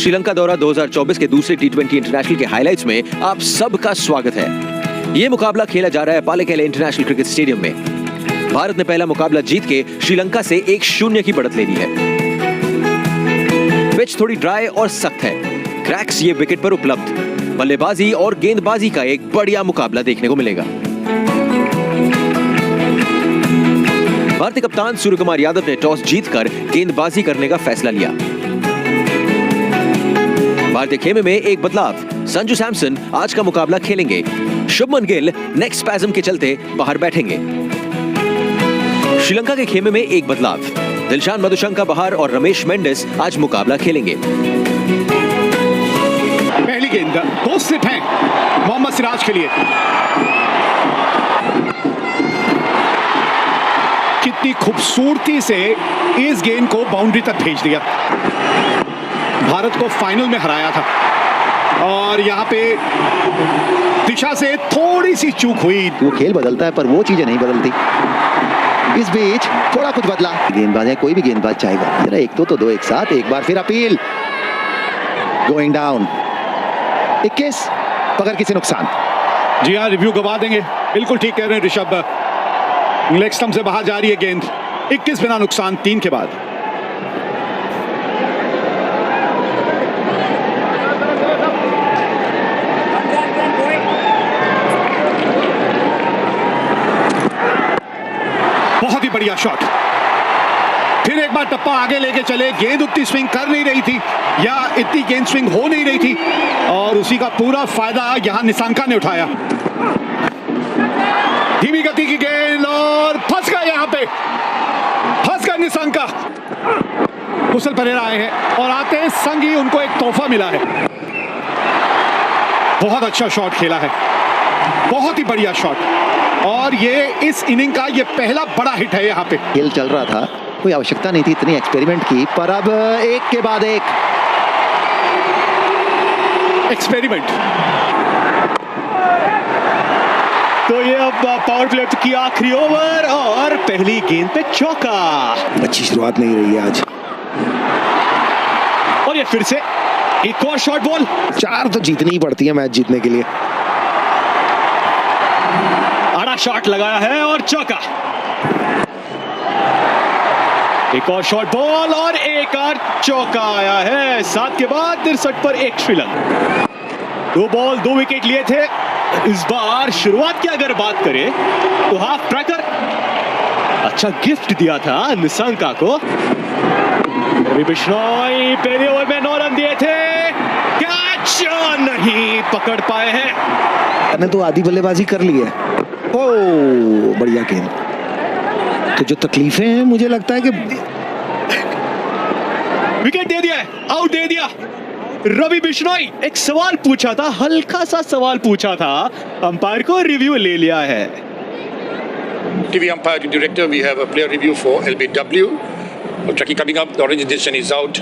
श्रीलंका दौरा 2024 के दूसरे T20 इंटरनेशनल के हाइलाइट्स में आप सबका स्वागत है। ये मुकाबला खेला जा रहा है पालेकेले इंटरनेशनल क्रिकेट स्टेडियम में। भारत ने पहला मुकाबला जीत के श्रीलंका से 1-0 की बढ़त ले ली है। पिच थोड़ी ड्राई और सख्त है। क्रैक्स ये विकेट पर उपलब्ध। बल्लेबाजी और गेंदबाजी का एक बढ़िया मुकाबला देखने को मिलेगा। भारतीय कप्तान सूर्यकुमार यादव ने टॉस जीतकर गेंदबाजी करने का फैसला लिया। भारतीय खेमे में एक बदलाव, संजू सैमसन आज का मुकाबला खेलेंगे। शुभमन गिल नेक स्पैज्म के चलते बाहर बैठेंगे। श्रीलंका के खेमे में एक बदलाव, दिलशान मधुशंका बाहर और रमेश मेंडिस आज मुकाबला खेलेंगे। पहली गेंद दो स्लिप हैं मोहम्मद सिराज के लिए। कितनी खूबसूरती से इस गेंद को बाउंड्री तक भेज दिया। भारत को फाइनल में हराया था और यहाँ पे दिशा से थोड़ी सी चूक हुई। वो खेल बदलता है पर वो चीजें नहीं बदलती। इस बीच थोड़ा कुछ बदला। गेंदबाज है, कोई भी गेंदबाज चाहेगा जरा एक तो दो एक साथ। एक बार फिर अपील, गोइंग डाउन। 21 पकड़ किसी नुकसान। जी हाँ, रिव्यू गवा देंगे। बिल्कुल ठीक कह रहे हैं ऋषभ। लेग स्टंप से बाहर जा रही है गेंद। 21 बिना नुकसान 3 के बाद। बहुत ही बढ़िया शॉट। फिर एक बार टप्पा आगे लेके चले। गेंद उतनी स्विंग कर नहीं रही थी या इतनी गेंद स्विंग हो नहीं रही थी और उसी का पूरा फायदा यहां निशांका ने उठाया। धीमी गति की गेंद और फंस गया। यहां पे फंस गया निशांका। कुशल परेरा आए हैं और आते हैं संग ही उनको एक तोहफा मिला है। बहुत अच्छा शॉट खेला है, बहुत ही बढ़िया शॉट। और ये इस इनिंग का ये पहला बड़ा हिट है। यहाँ पे खेल चल रहा था, कोई आवश्यकता नहीं थी इतनी एक्सपेरिमेंट की, पर अब एक के बाद एक एक्सपेरिमेंट। तो ये अब पावर प्ले की आखिरी ओवर और पहली गेंद पे चौका। अच्छी शुरुआत नहीं रही है आज। और ये फिर से एक और शॉर्ट बॉल। 4 तो जीतनी ही पड़ती है मैच जीतने के लिए। आड़ा शॉट लगाया है और चौका। एक और शॉर्ट बॉल और एक और चौका आया है। 7 के बाद 63 पर 1 श्रीलंका। 2 बॉल 2 विकेट लिए थे। इस बार शुरुआत की अगर बात करें तो हाफ ट्रैकर अच्छा गिफ्ट दिया था निशांका को। रवि बिश्नोई पहले ओवर में 9 रन दिए थे। कैच नहीं पकड़ पाए हैं। ने तो आधी बल्लेबाजी कर ली है। ओ बढ़िया गेंद। तो जो तकलीफें हैं मुझे लगता है कि विकेट दे दिया है, आउट दे दिया। रवि बिश्नोई एक सवाल पूछा था, हल्का सा सवाल पूछा था, अंपायर को रिव्यू ले लिया है। TV umpire director, we have a player review for LBW. Tracking coming up, the orange decision is out.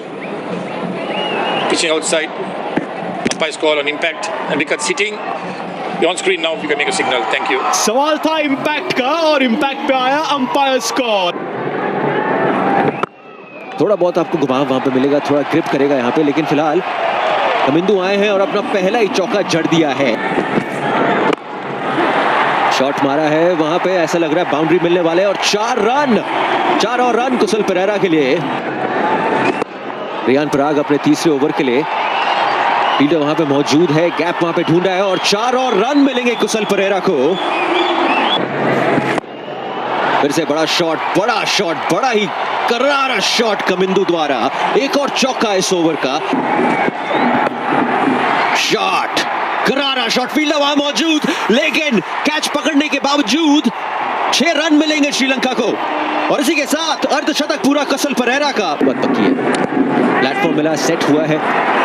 Pitching outside. Umpire's call on impact and wicket sitting. You're on screen now, you can make a signal. Thank you. सवाल था impact का और impact पे आया umpires call. थोड़ा बहुत आपको घुमाव वहां पे मिलेगा, थोड़ा ग्रिप करेगा यहाँ पे, लेकिन फिलहाल कमिंदू आए हैं और अपना पहला ही चौका जड़ दिया है। शॉट मारा है वहां पे, ऐसा लग रहा है बाउंड्री मिलने वाले और 4 और रन कुशल परेरा के लिए। रियान पराग अपने तीसरे ओवर के लिए, फील्डर वहां पे मौजूद है, गैप वहां पे ढूंढा है और 4 और रन मिलेंगे कुशल परेरा को। फिर से बड़ा शॉट, बड़ा ही करारा शॉट कमिंदू द्वारा। एक और चौका इस ओवर का। शॉट, करारा शॉट, फील्डर वहां मौजूद, लेकिन कैच पकड़ने के बावजूद 6 रन मिलेंगे श्रीलंका को और इसी के साथ अर्धशतक पूरा कुशल परेरा का। बहुत पक्की है, प्लेटफॉर्म मिला, सेट हुआ है,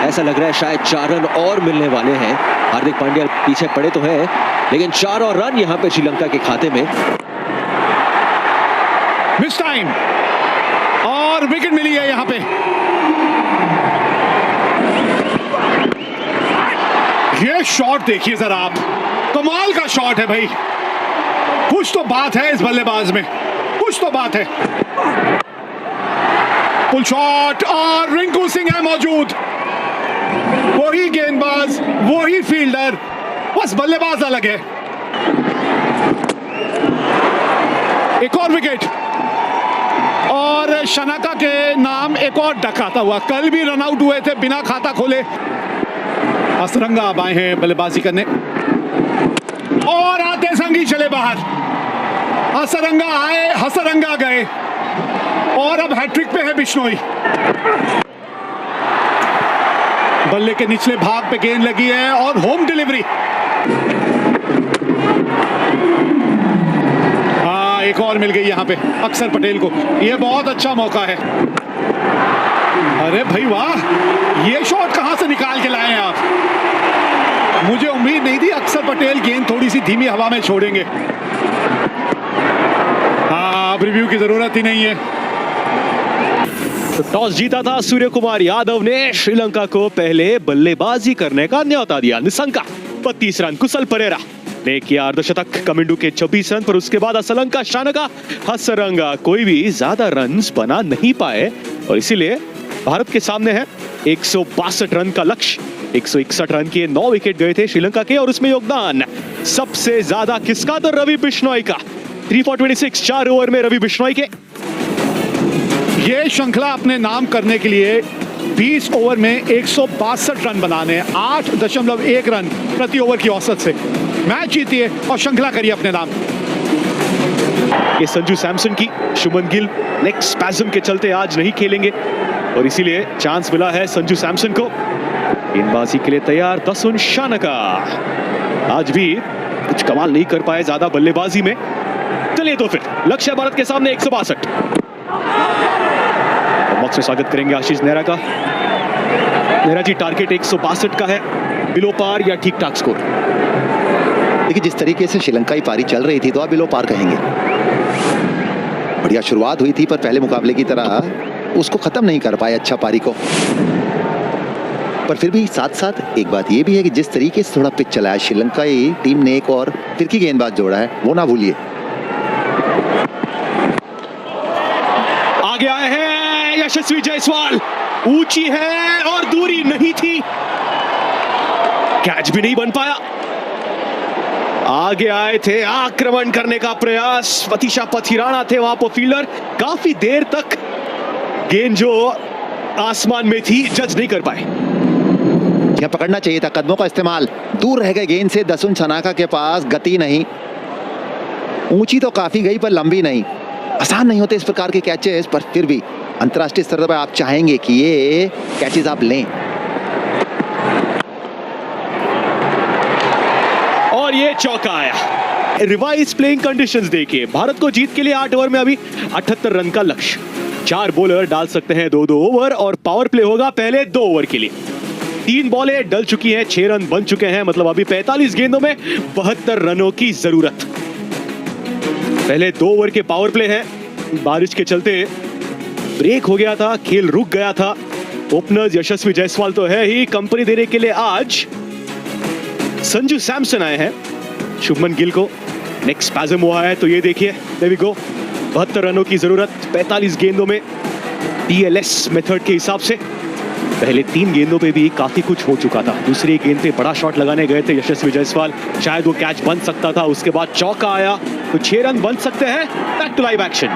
ऐसा लग रहा है शायद 4 रन और मिलने वाले हैं। हार्दिक पांड्या पीछे पड़े तो हैं, लेकिन 4 और रन यहां पे श्रीलंका के खाते में। मिस टाइम और विकेट मिली है यहां पे। ये शॉट देखिए जरा आप, कमाल का शॉट है भाई। कुछ तो बात है इस बल्लेबाज में, कुछ तो बात है। पुल शॉट और रिंकू सिंह है मौजूद। वही गेंदबाज, वही फील्डर, बस बल्लेबाज अलग है। एक और विकेट और शनाका के नाम एक और डक आता हुआ। कल भी रन आउट हुए थे बिना खाता खोले। हसरंगा अब आए हैं बल्लेबाजी करने और आते संगी चले बाहर। हसरंगा आए, हसरंगा गए और अब हैट्रिक पे है बिश्नोई। बल्ले के निचले भाग पे गेंद लगी है और होम डिलीवरी। हाँ, एक और मिल गई यहां पे अक्षर पटेल को। यह बहुत अच्छा मौका है। अरे भाई वाह, ये शॉट कहां से निकाल के लाए हैं आप? मुझे उम्मीद नहीं थी अक्षर पटेल गेंद थोड़ी सी धीमी हवा में छोड़ेंगे। हाँ, अब रिव्यू की जरूरत ही नहीं है। तो टॉस जीता था सूर्य कुमार यादव ने। श्रीलंका को पहले बल्लेबाजी करने का न्योता दिया। निसंका 32 रन, कुशल परेरा ने किया अर्धशतक, कमिंडू के 26 रन पर उसके बाद असलंका, शानका, हसरंगा कोई भी ज्यादा रन्स बना नहीं पाए और इसीलिए भारत के सामने है 162 रन का लक्ष्य। 161 रन के 9 विकेट गए थे श्रीलंका के और उसमें योगदान सबसे ज्यादा किसका? तो रवि बिश्नोई का। 3 for 26, 4 ओवर में रवि बिश्नोई के। ये श्रृंखला अपने नाम करने के लिए 20 ओवर में 162 रन बनाने, 8.1 रन प्रति ओवर की औसत से मैच जीतिए और श्रृंखला करिए अपने नाम। ये संजू सैमसन की। शुभमन गिल नेक स्पैज्म के चलते आज नहीं खेलेंगे और इसीलिए चांस मिला है संजू सैमसन को। गेंदबाजी के लिए तैयार दसुन शानका। आज भी कुछ कमाल नहीं कर पाए ज्यादा बल्लेबाजी में। चलिए तो फिर लक्ष्य भारत के सामने 162। बॉक्स में स्वागत करेंगे आशीष नेहरा का। नेहरा जी, टारगेट 162 का है, बिलो पार या ठीक ठाक स्कोर? देखिए, जिस तरीके से श्रीलंकाई पारी चल रही थी तो आप बिलो पार कहेंगे। बढ़िया शुरुआत हुई थी पर पहले मुकाबले की तरह उसको खत्म नहीं कर पाए अच्छा पारी को। पर फिर भी साथ साथ एक बात ये भी है कि जिस तरीके से थोड़ा पिच चला है श्रीलंकाई टीम ने, एक और फिरकी गेंदबाज जोड़ा है, वो ना भूलिए। आगे आए हैं यशस्वी जायसवाल। ऊंची है और दूरी नहीं थी, कैच भी नहीं बन पाया। आगे आए थे, आक्रमण करने का प्रयास। पतिशा पथिराणा थे वहां पर फील्डर। काफी देर तक गेंद जो आसमान में थी जज नहीं कर पाए। यह पकड़ना चाहिए था, कदमों का इस्तेमाल। दूर रह गए गेंद से। दसुन शानका के पास गति नहीं। ऊंची तो काफी गई पर लंबी नहीं। आसान नहीं होते इस प्रकार के कैचेस, पर फिर भी अंतर्राष्ट्रीय स्तर पर आप चाहेंगे कि ये कैचेस आप लें। और ये चौका आया। रिवाइज प्लेइंग कंडीशंस देखिए, भारत को जीत के लिए 8 ओवर में अभी 78 रन का लक्ष्य। 4 बॉलर डाल सकते हैं 2-2 ओवर और पावर प्ले होगा पहले 2 ओवर के लिए। 3 बॉलें डल चुकी हैं, 6 रन बन चुके हैं, मतलब अभी 45 गेंदों में 72 रनों की जरूरत। पहले 2 ओवर के पावर प्ले हैं। बारिश के चलते ब्रेक हो गया था, खेल रुक गया था। ओपनर्स यशस्वी जायसवाल तो है ही, कंपनी देने के लिए आज संजू सैमसन आए हैं। शुभमन गिल को नेक स्पैज्म हुआ है, तो ये देखिए, देयर वी गो। 72 रनों की जरूरत 45 गेंदों में DLS मेथड के हिसाब से। पहले 3 गेंदों पे भी काफी कुछ हो चुका था। दूसरी गेंद पे बड़ा शॉट लगाने गए थे यशस्वी जायसवाल, शायद वो कैच बन सकता था। उसके बाद चौका आया तो 6 रन बन सकते हैं। Back to live action.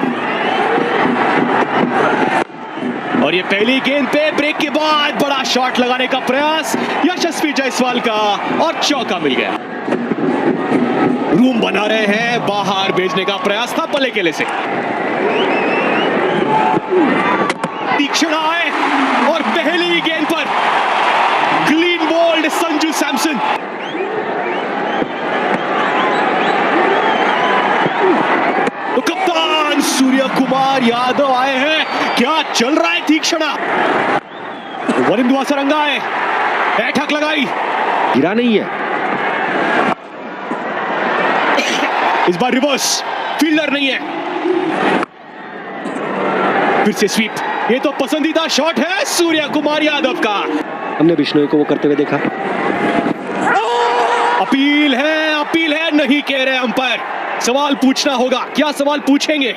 और ये पहली गेंद पे ब्रेक के बाद बड़ा शॉट लगाने का प्रयास यशस्वी जायसवाल का और चौका मिल गया। रूम बना रहे हैं, बाहर भेजने का प्रयास था पले केले से। तीक्ष्ण आए और पहली गेंद पर क्लीन बोल्ड संजू सैमसन। तो कप्तान सूर्य कुमार यादव आए हैं। क्या चल रहा है तीक्ष्णा? वरिंदु हसरंगा है, बैठक लगाई, गिरा नहीं है। इस बार रिवर्स, फील्डर नहीं है। फिर से स्वीप। ये तो पसंदीदा शॉट है सूर्य कुमार यादव का। हमने बिश्नोई को वो करते हुए देखा। अपील है, नहीं कह रहे अंपायर। सवाल पूछना होगा। क्या सवाल पूछेंगे?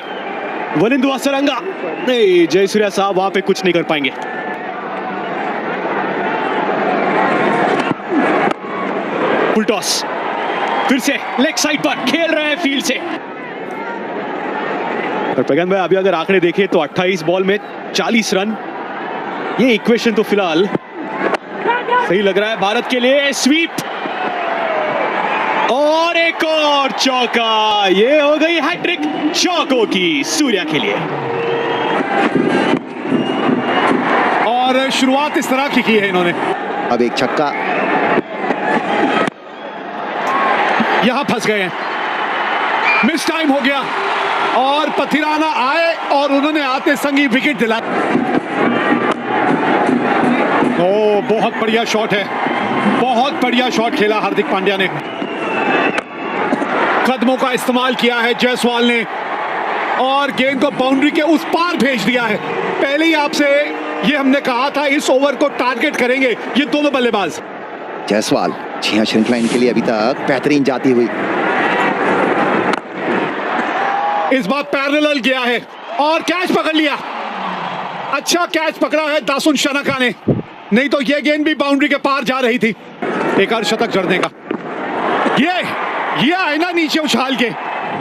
वरिंदु हसरंगा नहीं, जयसूर्या साहब वहां पे कुछ नहीं कर पाएंगे। फुल टॉस, फिर से लेग साइड पर खेल रहे हैं फील्ड से। और प्रज्ञान भाई अभी अगर आंकड़े देखें तो 28 बॉल में 40 रन, ये इक्वेशन तो फिलहाल सही लग रहा है भारत के लिए। स्वीप और एक और चौका, ये हो गई हैट्रिक चौकों की सूर्या के लिए। और शुरुआत इस तरह की है इन्होंने। अब एक छक्का, यहां फंस गए हैं, मिस टाइम हो गया और पथिराना आए और उन्होंने आते संगी विकेट दिलाया। ओ बहुत बढ़िया शॉट है, बहुत बढ़िया शॉट खेला हार्दिक पांड्या ने। कदमों का इस्तेमाल किया है जायसवाल ने और गेंद को बाउंड्री के उस पार भेज दिया है। पहले ही आपसे ये हमने कहा था इस ओवर को टारगेट करेंगे ये दोनों बल्लेबाज। जायसवाल जी हाँ, श्रृंखला इनके लिए अभी तक बेहतरीन जाती हुई। इस बार पैरेलल गया है और कैच पकड़ लिया। अच्छा कैच पकड़ा है दासुन शनाका ने, नहीं तो ये गेंद भी बाउंड्री के पार जा रही थी। एक अर्धशतक जड़ने का ये है ना नीचे उछाल के,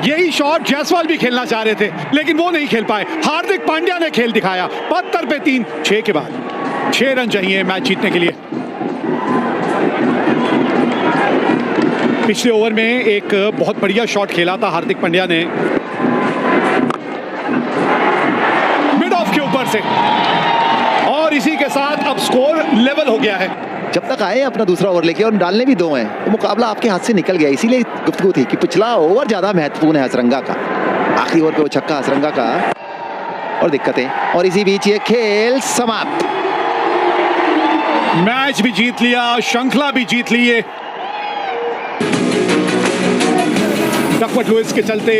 यही शॉट जायसवाल भी खेलना चाह रहे थे लेकिन वो नहीं खेल पाए। हार्दिक पांड्या ने खेल दिखाया। 72 पे 3, 6 के बाद 6 रन चाहिए मैच जीतने के लिए। पिछले ओवर में एक बहुत बढ़िया शॉट खेला था हार्दिक पांड्या ने मिड ऑफ के ऊपर से, और इसी के साथ अब स्कोर लेवल हो गया है। जब तक आए अपना दूसरा ओवर लेके, और डालने भी 2 हैं, तो मुकाबला आपके हाथ से निकल गया। इसीलिए गुफ्तगू थी कि पिछला ओवर ज्यादा महत्वपूर्ण है हसरंगा का। आखिरी ओवर पे वो छक्का हसरंगा का और दिक्कतें, और इसी बीच ये खेल समाप्त। मैच भी जीत लिया, श्रृंखला भी जीत ली है। डकवर्थ लुइस के चलते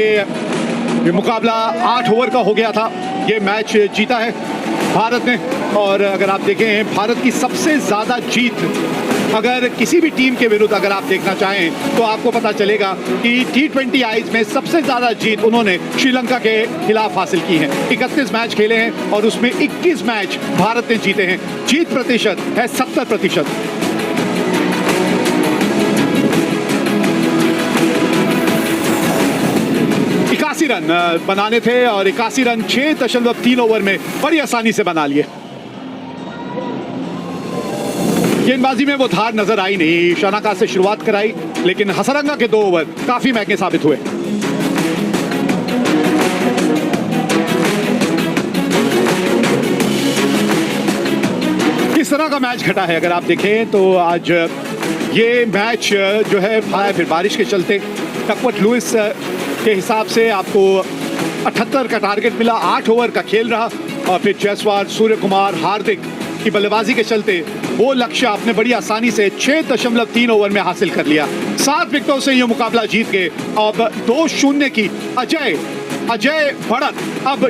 ये मुकाबला 8 ओवर का हो गया था। ये मैच जीता है भारत ने, और अगर आप देखें भारत की सबसे ज्यादा जीत अगर किसी भी टीम के विरुद्ध अगर आप देखना चाहें तो आपको पता चलेगा कि T20 आईज में सबसे ज्यादा जीत उन्होंने श्रीलंका के खिलाफ हासिल की है। 31 मैच खेले हैं और उसमें 21 मैच भारत ने जीते हैं। जीत प्रतिशत है 70%। रन बनाने थे और 81 रन 6.3 ओवर में बड़ी आसानी से बना लिए। गेंदबाजी में वो धार नजर आई नहीं। शनाका से शुरुआत कराई लेकिन हसरंगा के 2 ओवर काफी महंगे साबित हुए। किस तरह का मैच घटा है अगर आप देखें तो आज ये मैच जो है फिर बारिश के चलते डकवर्थ लुइस के हिसाब से आपको 78 का टारगेट मिला। 8 ओवर का खेल रहा और फिर जायसवाल, सूर्य कुमार, हार्दिक की बल्लेबाजी के चलते वो लक्ष्य आपने बड़ी आसानी से 6.3 ओवर में हासिल कर लिया। 7 विकेटों से ये मुकाबला जीत गए। अब 2-0 की अजय बढ़त अब